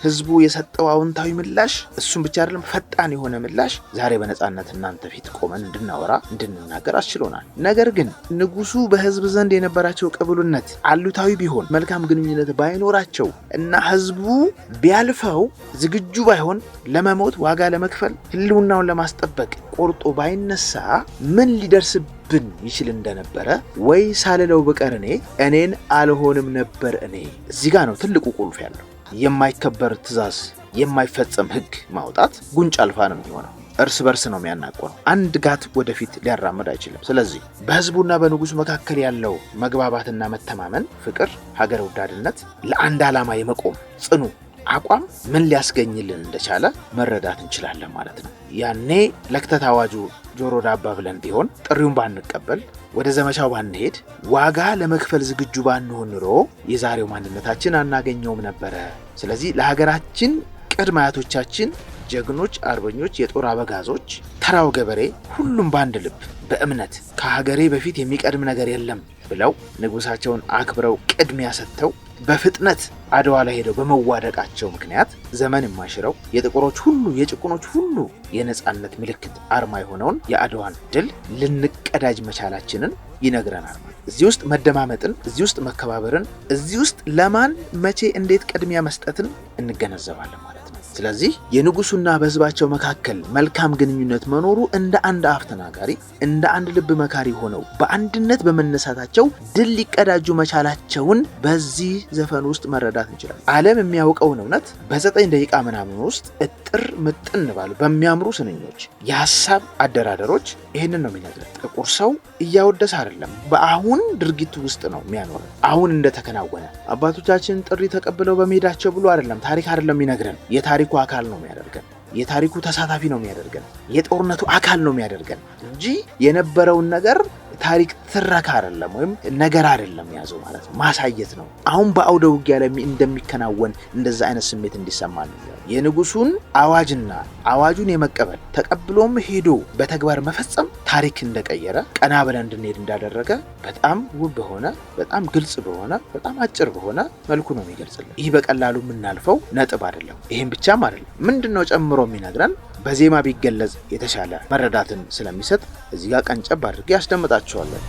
Speaker 1: ህዝቡ የሰጠው አዎንታዊ ምላሽ፣ እሱም ብቻ አይደለም ፈጣን የሆነ ምላሽ ዛሬ በነጻነት እናንተ ፊት ቆመን እንድናወራ እንድንናገር አስችሎናል። ነገር ግን ንጉሱ በህዝብ ዘንድ የነበራቸው ቅቡልነት አሉታዊ ቢሆን፣ መልካም ግንኙነት ባይኖራቸው እና ህዝቡ ቢያልፈው ዝግጁ ባይሆን፣ ለመሞት ዋጋ ለመክፈል ህልውናውን ለማስጠበቅ ቆርጦ ባይነሳ ምን ሊደርስብን ይችል እንደነበረ ወይ ሳልለው በቀር እኔን አልሆንም ነበር እኔ። እዚህ ጋር ነው ትልቁ ቁልፍ ያለው። የማይከበር ትእዛዝ፣ የማይፈጸም ህግ ማውጣት ጉንጭ አልፋ ነው የሚሆነው። እርስ በርስ ነው የሚያናቆረው። አንድ ጋት ወደፊት ሊያራምድ አይችልም። ስለዚህ በህዝቡና በንጉሱ መካከል ያለው መግባባትና መተማመን፣ ፍቅር፣ ሀገር ወዳድነት፣ ለአንድ ዓላማ የመቆም ጽኑ አቋም ምን ሊያስገኝልን እንደቻለ መረዳት እንችላለን ማለት ነው። ያኔ ለክተት አዋጁ ጆሮ ዳባ ብለን ቢሆን፣ ጥሪውን ባንቀበል፣ ወደ ዘመቻው ባንሄድ፣ ዋጋ ለመክፈል ዝግጁ ባንሆን ኖሮ የዛሬው ማንነታችን አናገኘውም ነበረ። ስለዚህ ለሀገራችን ቅድመ አያቶቻችን ጀግኖች፣ አርበኞች፣ የጦር አበጋዞች፣ ተራው ገበሬ ሁሉም በአንድ ልብ በእምነት ከሀገሬ በፊት የሚቀድም ነገር የለም ብለው ንጉሳቸውን አክብረው ቅድሚያ ሰጥተው በፍጥነት አድዋ ላይ ሄደው በመዋደቃቸው ምክንያት ዘመን የማይሽረው የጥቁሮች ሁሉ የጭቁኖች ሁሉ የነጻነት ምልክት አርማ የሆነውን የአድዋን ድል ልንቀዳጅ መቻላችንን ይነግረናል። እዚህ ውስጥ መደማመጥን፣ እዚህ ውስጥ መከባበርን፣ እዚህ ውስጥ ለማን መቼ እንዴት ቅድሚያ መስጠትን እንገነዘባለን ማለት ነው። ስለዚህ የንጉሱና በህዝባቸው መካከል መልካም ግንኙነት መኖሩ እንደ አንድ አፍ ተናጋሪ፣ እንደ አንድ ልብ መካሪ ሆነው በአንድነት በመነሳታቸው ድል ሊቀዳጁ መቻላቸውን በዚህ ዘፈን ውስጥ መረዳት እንችላለን። ዓለም የሚያውቀውን እውነት በ9 ደቂቃ ምናምን ውስጥ እጥር ምጥን ባሉ በሚያምሩ ስንኞች፣ የሐሳብ አደራደሮች ይህንን ነው የሚነግረን። ጥቁር ሰው እያወደሰ አይደለም፣ በአሁን ድርጊቱ ውስጥ ነው የሚያኖረን። አሁን እንደተከናወነ አባቶቻችን ጥሪ ተቀብለው በመሄዳቸው ብሎ አይደለም፣ ታሪክ አይደለም የሚነግረን። የታሪኩ አካል ነው የሚያደርገን። የታሪኩ ተሳታፊ ነው የሚያደርገን። የጦርነቱ አካል ነው የሚያደርገን እንጂ የነበረውን ነገር ታሪክ ትረካ አይደለም ወይም ነገር አይደለም ያዘው ማለት ነው፣ ማሳየት ነው። አሁን በአውደ ውጊያ ላይ እንደሚከናወን እንደዛ አይነት ስሜት እንዲሰማን የንጉሱን አዋጅና አዋጁን የመቀበል ተቀብሎም ሄዶ በተግባር መፈጸም ታሪክ እንደቀየረ ቀና ብለን እንድንሄድ እንዳደረገ በጣም ውብ በሆነ በጣም ግልጽ በሆነ በጣም አጭር በሆነ መልኩ ነው የሚገልጽልን። ይህ በቀላሉ የምናልፈው ነጥብ አይደለም። ይሄን ብቻም አይደለም። ምንድነው ጨምሮ የሚነግረን በዜማ ቢገለጽ የተሻለ መረዳትን ስለሚሰጥ እዚህ ጋር ቀንጨብ አድርጌ ያስደምጣችኋለሁ።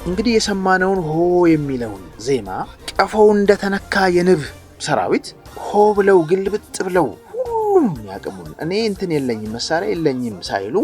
Speaker 1: እንግዲህ የሰማነውን ሆ የሚለውን ዜማ ቀፎው እንደተነካ የንብ ሰራዊት ሆ ብለው ግልብጥ ብለው ሁሉም ያቀሙን እኔ እንትን የለኝም መሳሪያ የለኝም ሳይሉ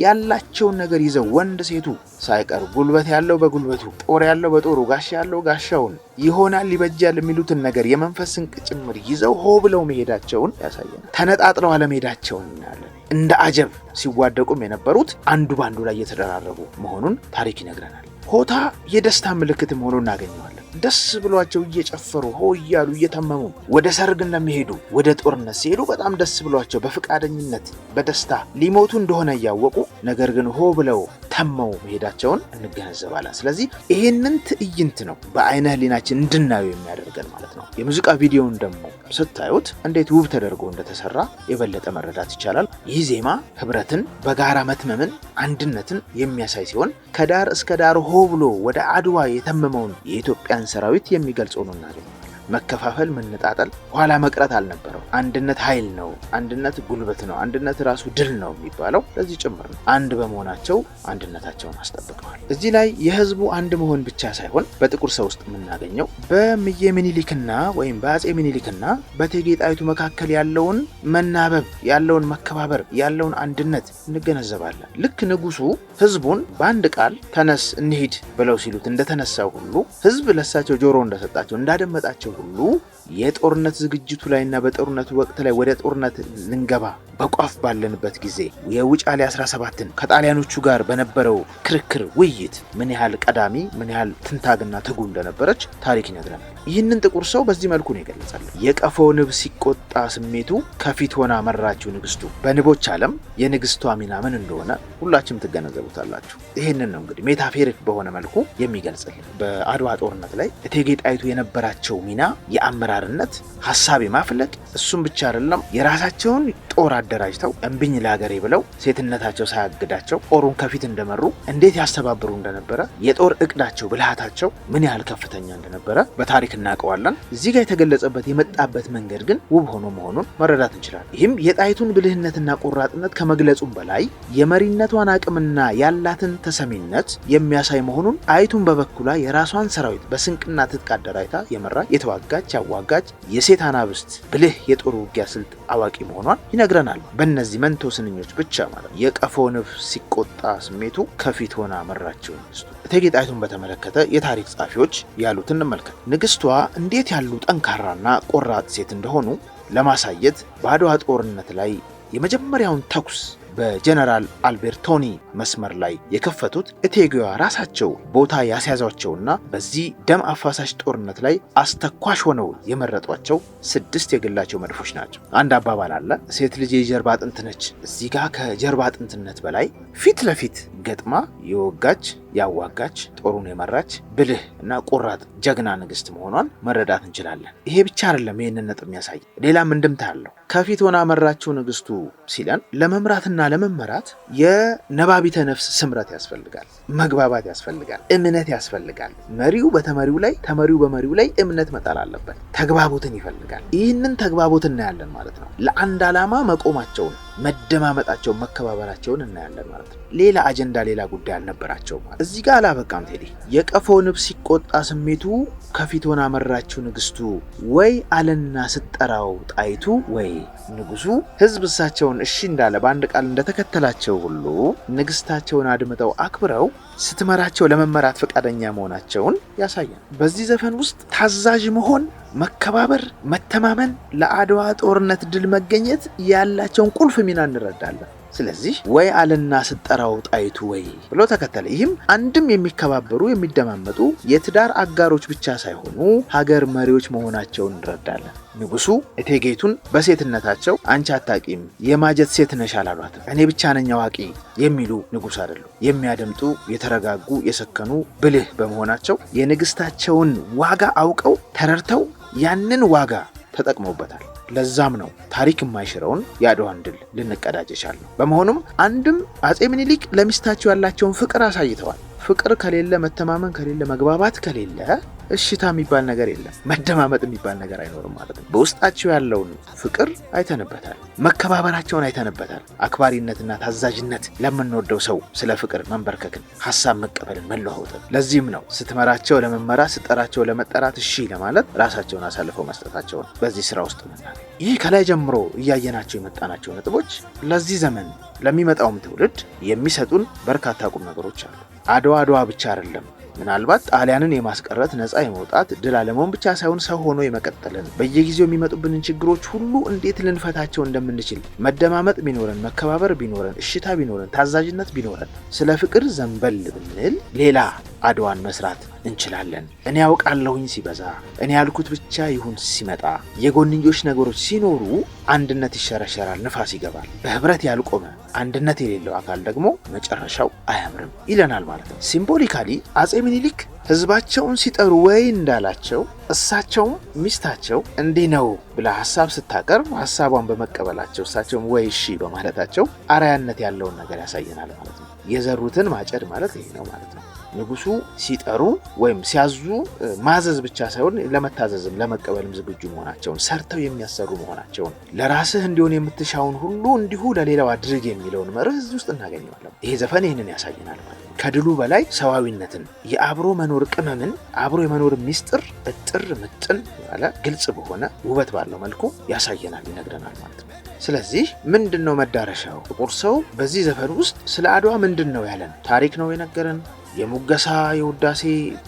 Speaker 1: ያላቸውን ነገር ይዘው ወንድ ሴቱ ሳይቀር ጉልበት ያለው በጉልበቱ ጦር ያለው በጦሩ ጋሻ ያለው ጋሻውን ይሆናል ይበጃል የሚሉትን ነገር የመንፈስ ስንቅ ጭምር ይዘው ሆ ብለው መሄዳቸውን ያሳያል። ተነጣጥለው አለመሄዳቸውን እናያለን። እንደ አጀብ ሲዋደቁም የነበሩት አንዱ ባንዱ ላይ እየተደራረቡ መሆኑን ታሪክ ይነግረናል። ሆታ የደስታ ምልክት መሆኑን እናገኘዋለን። ደስ ብሏቸው እየጨፈሩ ሆ እያሉ እየተመሙ ወደ ሰርግ እንደሚሄዱ ወደ ጦርነት ሲሄዱ በጣም ደስ ብሏቸው በፍቃደኝነት በደስታ ሊሞቱ እንደሆነ እያወቁ ነገር ግን ሆ ብለው ተመው መሄዳቸውን እንገነዘባለን። ስለዚህ ይሄንን ትዕይንት ነው በአይነ ህሊናችን እንድናየው የሚያደርገን ማለት ነው። የሙዚቃ ቪዲዮውን ደግሞ ስታዩት እንዴት ውብ ተደርጎ እንደተሰራ የበለጠ መረዳት ይቻላል። ይህ ዜማ ህብረትን፣ በጋራ መትመምን፣ አንድነትን የሚያሳይ ሲሆን ከዳር እስከ ዳር ሆ ብሎ ወደ አድዋ የተመመውን የኢትዮጵያን ሰራዊት የሚገልጽ ነው እናገኛለን። መከፋፈል፣ መነጣጠል፣ ኋላ መቅረት አልነበረው። አንድነት ኃይል ነው፣ አንድነት ጉልበት ነው፣ አንድነት ራሱ ድል ነው የሚባለው ለዚህ ጭምር ነው። አንድ በመሆናቸው አንድነታቸውን አስጠብቀዋል። እዚህ ላይ የህዝቡ አንድ መሆን ብቻ ሳይሆን በጥቁር ሰው ውስጥ የምናገኘው በእምዬ ምኒልክና ወይም በአጼ ምኒልክና በእቴጌ ጣይቱ መካከል ያለውን መናበብ፣ ያለውን መከባበር፣ ያለውን አንድነት እንገነዘባለን። ልክ ንጉሱ ህዝቡን በአንድ ቃል ተነስ እንሂድ ብለው ሲሉት እንደተነሳው ሁሉ ህዝብ ለሳቸው ጆሮ እንደሰጣቸው እንዳደመጣቸው ሁሉ የጦርነት ዝግጅቱ ላይና በጦርነቱ ወቅት ላይ ወደ ጦርነት ልንገባ በቋፍ ባለንበት ጊዜ የውጫሌ 17ን ከጣሊያኖቹ ጋር በነበረው ክርክር ውይይት ምን ያህል ቀዳሚ ምን ያህል ትንታግና ትጉ እንደነበረች ታሪክ ይነግረናል። ይህንን ጥቁር ሰው በዚህ መልኩ ነው የገለጸው። የቀፎ ንብ ሲቆጣ ስሜቱ ከፊት ሆና መራችው ንግስቱ። በንቦች ዓለም የንግስቷ ሚና ምን እንደሆነ ሁላችሁም ትገነዘቡታላችሁ። ይህንን ነው እንግዲህ ሜታፎሪክ በሆነ መልኩ የሚገልጽልን። በአድዋ ጦርነት ላይ እቴጌ ጣይቱ የነበራቸው ሚና የአመራርነት ሐሳብ የማፍለቅ እሱም ብቻ አይደለም፣ የራሳቸውን ጦር አደራጅተው እምብኝ ለሀገሬ ብለው ሴትነታቸው ሳያግዳቸው ጦሩን ከፊት እንደመሩ እንዴት ያስተባብሩ እንደነበረ የጦር እቅዳቸው ብልሃታቸው ምን ያህል ከፍተኛ እንደነበረ በታሪክ እናውቀዋለን። እዚህ ጋር የተገለጸበት የመጣበት መንገድ ግን ውብ ሆኖ መሆኑን መረዳት እንችላለን። ይህም የጣይቱን ብልህነትና ቆራጥነት ከመግለጹም በላይ የመሪነቷን አቅምና ያላትን ተሰሚነት የሚያሳይ መሆኑን ጣይቱን በበኩሏ የራሷን ሰራዊት በስንቅና ትጥቅ አደራጅታ የመራች የተዋጋች ያዋጋች የሴት አናብስት ብልህ የጦር ውጊያ ስልት አዋቂ መሆኗን ይነግረናል። በእነዚህ መንቶ ስንኞች ብቻ ማለት የቀፎ ንብ ሲቆጣ ስሜቱ ከፊት ሆና መራችው ንግስቱ። እቴጌ ጣይቱን በተመለከተ የታሪክ ጸሐፊዎች ያሉትን እንመልከት። ንግስቷ እንዴት ያሉ ጠንካራና ቆራጥ ሴት እንደሆኑ ለማሳየት በአድዋ ጦርነት ላይ የመጀመሪያውን ተኩስ በጀነራል አልቤርቶኒ መስመር ላይ የከፈቱት እቴጌዋ ራሳቸው ቦታ ያስያዟቸውና በዚህ ደም አፋሳሽ ጦርነት ላይ አስተኳሽ ሆነው የመረጧቸው 6 የግላቸው መድፎች ናቸው። አንድ አባባል አለ፣ ሴት ልጅ የጀርባ አጥንት ነች። እዚህ ጋር ከጀርባ አጥንትነት በላይ ፊት ለፊት ገጥማ የወጋች ያዋጋች ጦሩን የመራች ብልህ እና ቆራጥ ጀግና ንግስት መሆኗን መረዳት እንችላለን። ይሄ ብቻ አይደለም፣ ይህንን ነጥብ የሚያሳይ ሌላም እንድምታ አለው። ከፊት ሆና መራችው ንግስቱ ሲለን ለመምራትና ለመመራት የነባቢተ ነፍስ ስምረት ያስፈልጋል፣ መግባባት ያስፈልጋል፣ እምነት ያስፈልጋል። መሪው በተመሪው ላይ ተመሪው በመሪው ላይ እምነት መጣል አለበት። ተግባቦትን ይፈልጋል። ይህንን ተግባቦት እናያለን ማለት ነው። ለአንድ ዓላማ መቆማቸውን፣ መደማመጣቸውን፣ መከባበራቸውን እናያለን ማለት ነው። ሌላ አጀንዳ ሌላ ጉዳይ አልነበራቸውም ማለት። እዚህ ጋር አላበቃም ቴዲ። የቀፎ ንብ ሲቆጣ ስሜቱ ከፊት ሆና መራችው ንግስቱ ወይ አለና ስጠራው ጣይቱ ወይ ንጉሱ። ህዝብ እሳቸውን እሺ እንዳለ በአንድ ቃል እንደተከተላቸው ሁሉ ንግስታቸውን አድምጠው አክብረው ስትመራቸው ለመመራት ፈቃደኛ መሆናቸውን ያሳያል። በዚህ ዘፈን ውስጥ ታዛዥ መሆን፣ መከባበር፣ መተማመን ለአድዋ ጦርነት ድል መገኘት ያላቸውን ቁልፍ ሚና እንረዳለን። ስለዚህ ወይ አለና ስጠራው ጣይቱ ወይ ብሎ ተከተለ። ይህም አንድም የሚከባበሩ የሚደማመጡ የትዳር አጋሮች ብቻ ሳይሆኑ ሀገር መሪዎች መሆናቸውን እንረዳለን። ንጉሱ እቴጌይቱን በሴትነታቸው አንቺ አታቂም የማጀት ሴት ነሽ አላሏትም። እኔ ብቻ ነኝ አዋቂ የሚሉ ንጉስ አይደሉም። የሚያደምጡ የተረጋጉ የሰከኑ ብልህ በመሆናቸው የንግስታቸውን ዋጋ አውቀው ተረድተው ያንን ዋጋ ተጠቅመውበታል። ለዛም ነው ታሪክ የማይሽረውን የአድዋን ድል ልንቀዳጅ የቻልነው። በመሆኑም አንድም አጼ ምኒልክ ለሚስታቸው ያላቸውን ፍቅር አሳይተዋል። ፍቅር ከሌለ፣ መተማመን ከሌለ፣ መግባባት ከሌለ እሽታ የሚባል ነገር የለም። መደማመጥ የሚባል ነገር አይኖርም ማለት ነው። በውስጣቸው ያለውን ፍቅር አይተንበታል። መከባበራቸውን አይተንበታል። አክባሪነትና ታዛዥነት፣ ለምንወደው ሰው ስለ ፍቅር መንበርከክን፣ ሀሳብ መቀበልን፣ መለዋወጥን። ለዚህም ነው ስትመራቸው ለመመራት ስጠራቸው ለመጠራት እሺ ለማለት ራሳቸውን አሳልፈው መስጠታቸውን በዚህ ስራ ውስጥ ምናገኝ። ይህ ከላይ ጀምሮ እያየናቸው የመጣናቸው ነጥቦች ለዚህ ዘመን ለሚመጣውም ትውልድ የሚሰጡን በርካታ ቁም ነገሮች አሉ። አድዋ ብቻ አይደለም። ምናልባት ጣሊያንን የማስቀረት ነፃ የመውጣት ድል አለመሆን ብቻ ሳይሆን ሰው ሆኖ የመቀጠልን በየጊዜው የሚመጡብንን ችግሮች ሁሉ እንዴት ልንፈታቸው እንደምንችል መደማመጥ ቢኖረን፣ መከባበር ቢኖረን፣ እሽታ ቢኖረን፣ ታዛዥነት ቢኖረን፣ ስለ ፍቅር ዘንበል ብንል ሌላ አድዋን መስራት እንችላለን። እኔ ያውቃለሁኝ ሲበዛ፣ እኔ ያልኩት ብቻ ይሁን ሲመጣ፣ የጎንዮሽ ነገሮች ሲኖሩ አንድነት ይሸረሸራል፣ ንፋስ ይገባል። በህብረት ያልቆመ አንድነት የሌለው አካል ደግሞ መጨረሻው አያምርም ይለናል ማለት ነው። ሲምቦሊካሊ አጼ ምኒልክ ህዝባቸውን ሲጠሩ ወይ እንዳላቸው እሳቸውም ሚስታቸው እንዲህ ነው ብላ ሀሳብ ስታቀርብ ሀሳቧን በመቀበላቸው እሳቸውም ወይ እሺ በማለታቸው አርአያነት ያለውን ነገር ያሳየናል ማለት ነው። የዘሩትን ማጨድ ማለት ይሄ ነው ማለት ነው። ንጉሱ ሲጠሩ ወይም ሲያዙ ማዘዝ ብቻ ሳይሆን ለመታዘዝም ለመቀበልም ዝግጁ መሆናቸውን፣ ሰርተው የሚያሰሩ መሆናቸውን፣ ለራስህ እንዲሆን የምትሻውን ሁሉ እንዲሁ ለሌላው አድርግ የሚለውን መርህ እዚህ ውስጥ እናገኘዋለን። ይሄ ዘፈን ይህንን ያሳየናል ማለት ነው። ከድሉ በላይ ሰዋዊነትን፣ የአብሮ መኖር ቅመምን፣ አብሮ የመኖር ሚስጥር እጥር ምጥን ያለ ግልጽ በሆነ ውበት ባለው መልኩ ያሳየናል፣ ይነግረናል ማለት ነው። ስለዚህ ምንድነው መዳረሻው? ጥቁር ሰው በዚህ ዘፈን ውስጥ ስለ አድዋ ምንድነው ያለን? ታሪክ ነው የነገረን? የሙገሳ የውዳሴ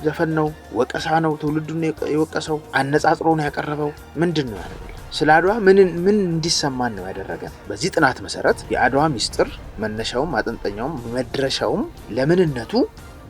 Speaker 1: ዘፈን ነው? ወቀሳ ነው? ትውልዱን የወቀሰው አነጻጽሮ ነው ያቀረበው? ምንድነው ያለው? ስለ አድዋ ምን እንዲሰማን ነው ያደረገን? በዚህ ጥናት መሰረት የአድዋ ሚስጥር መነሻውም ማጠንጠኛውም መድረሻውም ለምንነቱ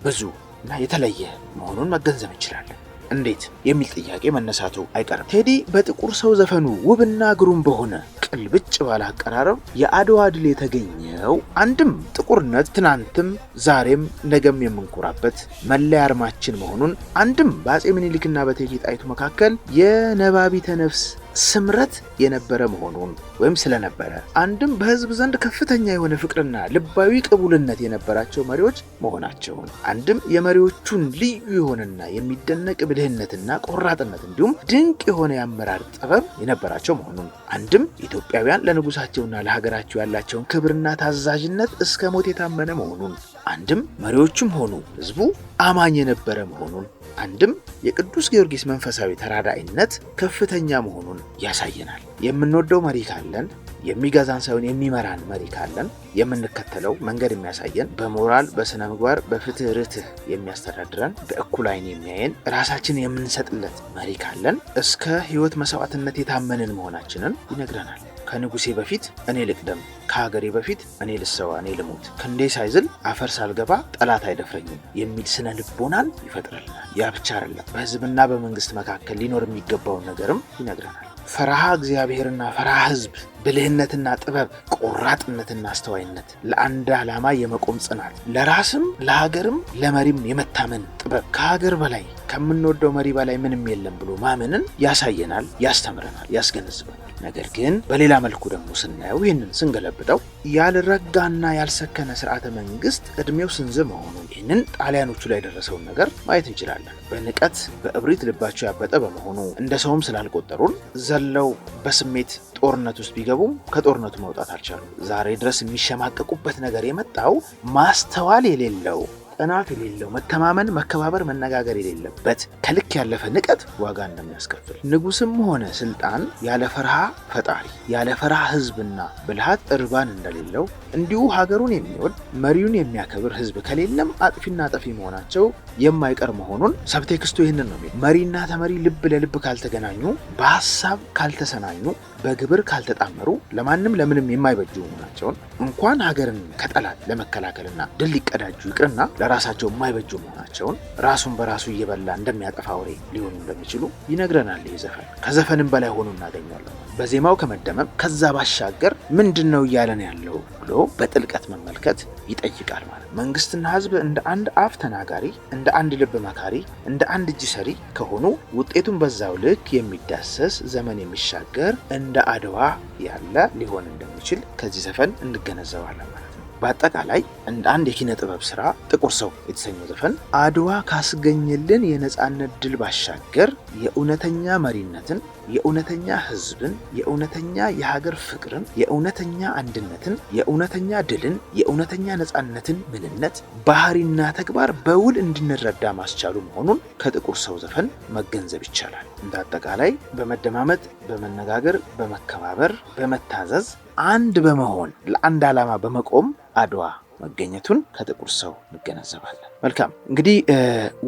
Speaker 1: ብዙ እና የተለየ መሆኑን መገንዘብ እንችላለን። እንዴት የሚል ጥያቄ መነሳቱ አይቀርም። ቴዲ በጥቁር ሰው ዘፈኑ ውብና ግሩም በሆነ ቅልብጭ ባለ አቀራረብ የአድዋ ድል የተገኘው አንድም ጥቁርነት ትናንትም ዛሬም ነገም የምንኮራበት መለያ አርማችን መሆኑን፣ አንድም በአጼ ምኒልክና በእቴጌ ጣይቱ መካከል የነባቢተ ነፍስ ስምረት የነበረ መሆኑን ወይም ስለነበረ፣ አንድም በህዝብ ዘንድ ከፍተኛ የሆነ ፍቅርና ልባዊ ቅቡልነት የነበራቸው መሪዎች መሆናቸውን፣ አንድም የመሪዎቹን ልዩ የሆነና የሚደነቅ ብልህነትና ቆራጥነት እንዲሁም ድንቅ የሆነ የአመራር ጥበብ የነበራቸው መሆኑን፣ አንድም ኢትዮጵያውያን ለንጉሳቸውና ለሀገራቸው ያላቸውን ክብርና ታዛዥነት እስከ ሞት የታመነ መሆኑን፣ አንድም መሪዎቹም ሆኑ ህዝቡ አማኝ የነበረ መሆኑን፣ አንድም የቅዱስ ጊዮርጊስ መንፈሳዊ ተራዳኢነት ከፍተኛ መሆኑን ያሳየናል። የምንወደው መሪ ካለን፣ የሚገዛን ሳይሆን የሚመራን መሪ ካለን፣ የምንከተለው መንገድ የሚያሳየን፣ በሞራል በስነ ምግባር በፍትህ ርትህ የሚያስተዳድረን፣ በእኩል ዓይን የሚያየን፣ ራሳችን የምንሰጥለት መሪ ካለን እስከ ህይወት መስዋዕትነት የታመንን መሆናችንን ይነግረናል። ከንጉሴ በፊት እኔ ልቅደም፣ ከሀገሬ በፊት እኔ ልሰዋ፣ እኔ ልሞት፣ ክንዴ ሳይዝል አፈር ሳልገባ ጠላት አይደፍረኝም የሚል ስነ ልቦናን ይፈጥርልናል። ያ ብቻ አይደለም፣ በህዝብና በመንግስት መካከል ሊኖር የሚገባውን ነገርም ይነግረናል። ፈርሃ እግዚአብሔርና ፈርሃ ህዝብ፣ ብልህነትና ጥበብ፣ ቆራጥነትና አስተዋይነት፣ ለአንድ ዓላማ የመቆም ጽናት፣ ለራስም ለሀገርም ለመሪም የመታመን ጥበብ፣ ከሀገር በላይ ከምንወደው መሪ በላይ ምንም የለም ብሎ ማመንን ያሳየናል፣ ያስተምረናል፣ ያስገነዝበናል። ነገር ግን በሌላ መልኩ ደግሞ ስናየው ይህንን ስንገለብጠው ያልረጋና ያልሰከነ ስርዓተ መንግስት እድሜው ስንዝር መሆኑን፣ ይህንን ጣሊያኖቹ ላይ የደረሰውን ነገር ማየት እንችላለን። በንቀት በእብሪት ልባቸው ያበጠ በመሆኑ እንደ ሰውም ስላልቆጠሩን ዘለው በስሜት ጦርነት ውስጥ ቢገቡም ከጦርነቱ መውጣት አልቻሉም። ዛሬ ድረስ የሚሸማቀቁበት ነገር የመጣው ማስተዋል የሌለው ጥናት የሌለው መተማመን፣ መከባበር፣ መነጋገር የሌለበት ከልክ ያለፈ ንቀት ዋጋ እንደሚያስከፍል ንጉስም ሆነ ስልጣን ያለ ፈርሃ ፈጣሪ ያለ ፈርሃ ህዝብና ብልሃት እርባን እንደሌለው እንዲሁ ሀገሩን የሚወድ መሪውን የሚያከብር ህዝብ ከሌለም አጥፊና ጠፊ መሆናቸው የማይቀር መሆኑን ሰብቴክስቱ ይህንን ነው የሚለው። መሪና ተመሪ ልብ ለልብ ካልተገናኙ፣ በሐሳብ ካልተሰናኙ፣ በግብር ካልተጣመሩ ለማንም ለምንም የማይበጁ መሆናቸውን እንኳን ሀገርን ከጠላት ለመከላከልና ድል ሊቀዳጁ ይቅርና ለራሳቸው የማይበጁ መሆናቸውን ራሱን በራሱ እየበላ እንደሚያጠፋ አውሬ ሊሆኑ እንደሚችሉ ይነግረናል። ይህ ዘፈን ከዘፈንም በላይ ሆኖ እናገኘዋለን። በዜማው ከመደመም ከዛ ባሻገር ምንድነው እያለን ያለው ብሎ በጥልቀት መመልከት ይጠይቃል ማለት። መንግስትና ህዝብ እንደ አንድ አፍ ተናጋሪ፣ እንደ አንድ ልብ መካሪ፣ እንደ አንድ እጅ ሰሪ ከሆኑ ውጤቱን በዛው ልክ የሚዳሰስ ዘመን የሚሻገር እንደ አድዋ ያለ ሊሆን እንደሚችል ከዚህ ዘፈን እንገነዘባለን ማለት ነው። በአጠቃላይ እንደ አንድ የኪነ ጥበብ ስራ ጥቁር ሰው የተሰኘው ዘፈን አድዋ ካስገኘልን የነጻነት ድል ባሻገር የእውነተኛ መሪነትን፣ የእውነተኛ ህዝብን፣ የእውነተኛ የሀገር ፍቅርን፣ የእውነተኛ አንድነትን፣ የእውነተኛ ድልን፣ የእውነተኛ ነጻነትን ምንነት ባህሪና ተግባር በውል እንድንረዳ ማስቻሉ መሆኑን ከጥቁር ሰው ዘፈን መገንዘብ ይቻላል። እንደ አጠቃላይ በመደማመጥ፣ በመነጋገር፣ በመከባበር፣ በመታዘዝ አንድ በመሆን ለአንድ ዓላማ በመቆም አድዋ መገኘቱን ከጥቁር ሰው እንገነዘባለን። መልካም እንግዲህ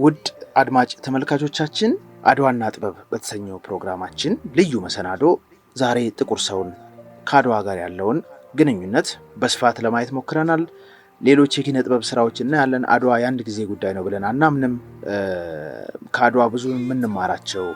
Speaker 1: ውድ አድማጭ ተመልካቾቻችን አድዋና ጥበብ በተሰኘው ፕሮግራማችን ልዩ መሰናዶ ዛሬ ጥቁር ሰውን ከአድዋ ጋር ያለውን ግንኙነት በስፋት ለማየት ሞክረናል። ሌሎች የኪነ ጥበብ ስራዎችና ያለን አድዋ የአንድ ጊዜ ጉዳይ ነው ብለን አናምንም። ከአድዋ ብዙ የምንማራቸው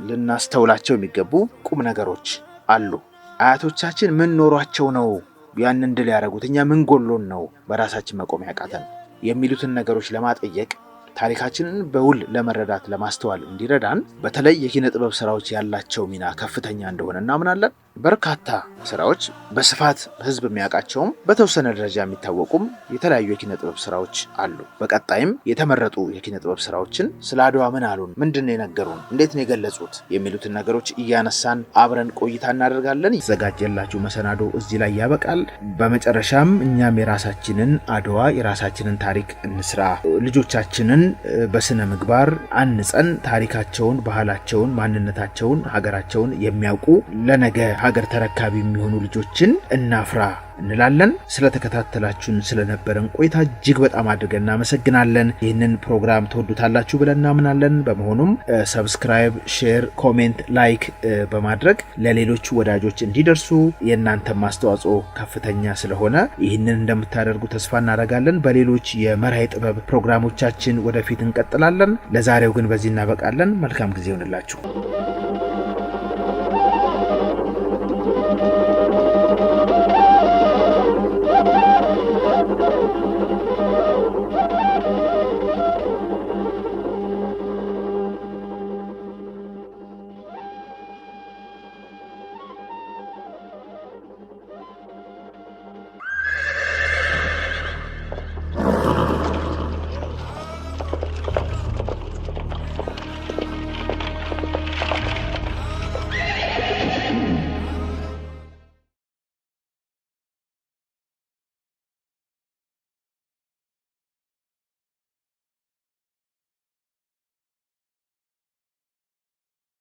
Speaker 1: ልናስተውላቸው የሚገቡ ቁም ነገሮች አሉ። አያቶቻችን ምን ኖሯቸው ነው ያንን ድል ያደረጉት? እኛ ምን ጎሎን ነው በራሳችን መቆም ያቃተን? የሚሉትን ነገሮች ለማጠየቅ ታሪካችንን በውል ለመረዳት ለማስተዋል እንዲረዳን በተለይ የኪነ ጥበብ ስራዎች ያላቸው ሚና ከፍተኛ እንደሆነ እናምናለን። በርካታ ስራዎች በስፋት ህዝብ የሚያውቃቸውም በተወሰነ ደረጃ የሚታወቁም የተለያዩ የኪነ ጥበብ ስራዎች አሉ። በቀጣይም የተመረጡ የኪነ ጥበብ ስራዎችን ስለ አድዋ ምን አሉን፣ ምንድነው የነገሩን፣ እንዴት ነው የገለጹት የሚሉትን ነገሮች እያነሳን አብረን ቆይታ እናደርጋለን። የተዘጋጀላችሁ መሰናዶ እዚህ ላይ ያበቃል። በመጨረሻም እኛም የራሳችንን አድዋ የራሳችንን ታሪክ እንስራ፣ ልጆቻችንን በስነ ምግባር አንጸን ታሪካቸውን፣ ባህላቸውን፣ ማንነታቸውን፣ ሀገራቸውን የሚያውቁ ለነገ ሀገር ተረካቢ የሚሆኑ ልጆችን እናፍራ እንላለን። ስለተከታተላችሁን ስለነበረን ቆይታ እጅግ በጣም አድርገን እናመሰግናለን። ይህንን ፕሮግራም ተወዱታላችሁ ብለን እናምናለን። በመሆኑም ሰብስክራይብ፣ ሼር፣ ኮሜንት፣ ላይክ በማድረግ ለሌሎች ወዳጆች እንዲደርሱ የእናንተ ማስተዋጽኦ ከፍተኛ ስለሆነ ይህንን እንደምታደርጉ ተስፋ እናደርጋለን። በሌሎች የመርሃ ጥበብ ፕሮግራሞቻችን ወደፊት እንቀጥላለን። ለዛሬው ግን በዚህ እናበቃለን። መልካም ጊዜ ይሁንላችሁ።